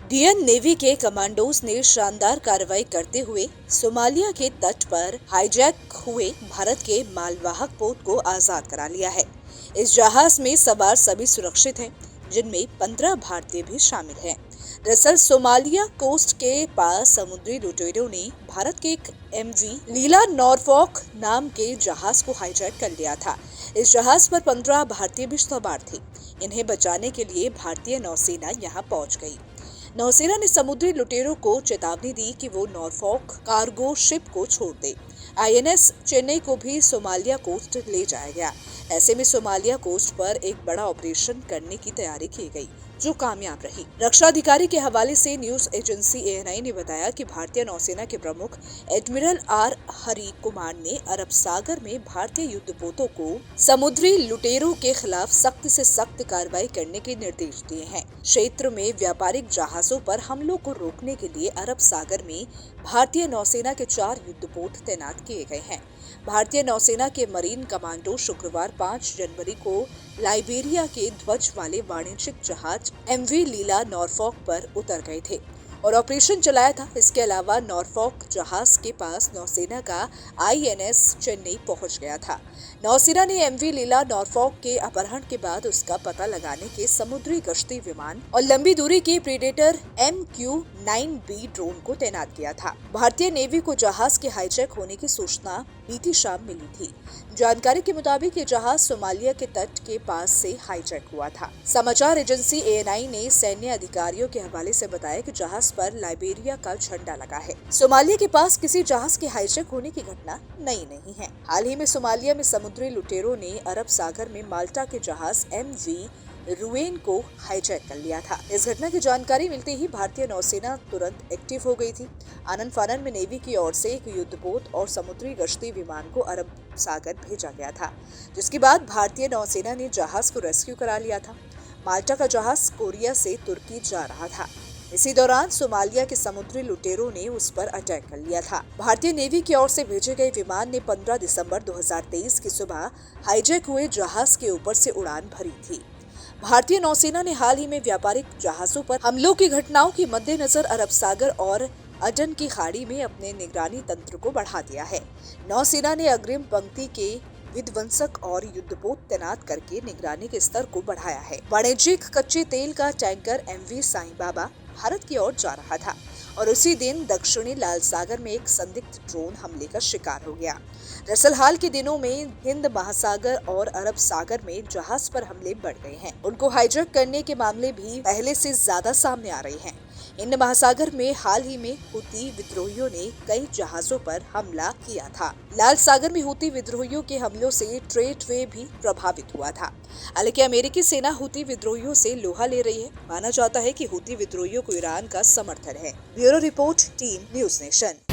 Indian navy के commandos ने शानदार कार्रवाई करते हुए सोमालिया के तट पर हाईजैक हुए भारत के मालवाहक पोत को आजाद करा लिया है। इस जहाज में सवार सभी सुरक्षित हैं, जिनमें 15 भारतीय भी शामिल हैं। दरअसल सोमालिया कोस्ट के पास समुद्री लुटेरों ने भारत के एक MV लीला नॉरफॉक नाम के जहाज को हाईजैक कर लिया था। इस जहाज पर 15 भारतीय भी सवार थे। इन्हें बचाने के लिए भारतीय नौसेना यहाँ पहुँच गई। नौसेना ने समुद्री लुटेरों को चेतावनी दी कि वो नॉरफॉक कार्गो शिप को छोड़ दे। INS चेन्नई को भी सोमालिया कोस्ट ले जाया गया। ऐसे में सोमालिया कोस्ट पर एक बड़ा ऑपरेशन करने की तैयारी की गई, जो कामयाब रही। रक्षा अधिकारी के हवाले से न्यूज एजेंसी ANI ने बताया कि भारतीय नौसेना के प्रमुख एडमिरल R हरि कुमार ने अरब सागर में भारतीय युद्धपोतों को समुद्री लुटेरों के खिलाफ सख्त से सख्त कार्रवाई करने के निर्देश दिए हैं। क्षेत्र में व्यापारिक जहाजों पर हमलों को रोकने के लिए अरब सागर में भारतीय नौसेना के 4 युद्धपोत तैनात किए गए हैं। भारतीय नौसेना के मरीन कमांडो शुक्रवार 5 जनवरी को लाइबेरिया के ध्वज वाले वाणिज्यिक जहाज MV लीला नॉरफॉक पर उतर गए थे और ऑपरेशन चलाया था। इसके अलावा नॉरफॉक जहाज के पास नौसेना का INS चेन्नई पहुंच गया था। नौसेना ने MV लीला नॉरफॉक के अपहरण के बाद उसका पता लगाने के समुद्री गश्ती विमान और लंबी दूरी के प्रेडेटर MQ-9B ड्रोन को तैनात किया था। भारतीय नेवी को जहाज के हाईजैक होने की सूचना बीती शाम मिली थी। जानकारी के मुताबिक ये जहाज सोमालिया के तट के पास से हाईजैक हुआ था। समाचार एजेंसी ANI ने सैन्य अधिकारियों के हवाले से बताया कि जहाज पर लाइबेरिया का झंडा लगा है। सोमालिया के पास किसी जहाज के हाईजैक होने की घटना नई नहीं है। हाल ही में सोमालिया में समुद्री लुटेरों ने अरब सागर में माल्टा के जहाज MV रुएन को हाईजैक कर लिया था। इस घटना की जानकारी मिलते ही भारतीय नौसेना तुरंत एक्टिव हो गई थी। आनन फानन में नेवी की ओर से एक युद्धपोत और समुद्री गश्ती विमान को अरब सागर भेजा गया था, जिसके बाद भारतीय नौसेना ने जहाज को रेस्क्यू करा लिया था। माल्टा का जहाज कोरिया से तुर्की जा रहा था। इसी दौरान सोमालिया के समुद्री लुटेरों ने उस पर अटैक कर लिया था। भारतीय नेवी की ओर से भेजे गए विमान ने 15 दिसंबर 2023 की सुबह हाईजैक हुए जहाज के ऊपर से उड़ान भरी थी। भारतीय नौसेना ने हाल ही में व्यापारिक जहाजों पर हमलों की घटनाओं के मद्देनजर अरब सागर और अडन की खाड़ी में अपने निगरानी तंत्र को बढ़ा दिया है। नौसेना ने अग्रिम पंक्ति के विध्वंसक और युद्धपोत तैनात करके निगरानी के स्तर को बढ़ाया है। वाणिज्यिक कच्चे तेल का टैंकर MV साईं बाबा भारत की ओर जा रहा था और उसी दिन दक्षिणी लाल सागर में एक संदिग्ध ड्रोन हमले का शिकार हो गया। दरअसल हाल के दिनों में हिंद महासागर और अरब सागर में जहाज पर हमले बढ़ गए हैं। उनको हाईजैक करने के मामले भी पहले से ज्यादा सामने आ रहे हैं। हिंद महासागर में हाल ही में हुती विद्रोहियों ने कई जहाजों पर हमला किया था। लाल सागर में हुती विद्रोहियों के हमलों से ट्रेड वे भी प्रभावित हुआ था। हालांकि अमेरिकी सेना हुती विद्रोहियों से लोहा ले रही है। माना जाता है कि हुती विद्रोहियों को ईरान का समर्थन है। Bureau report, team news nation.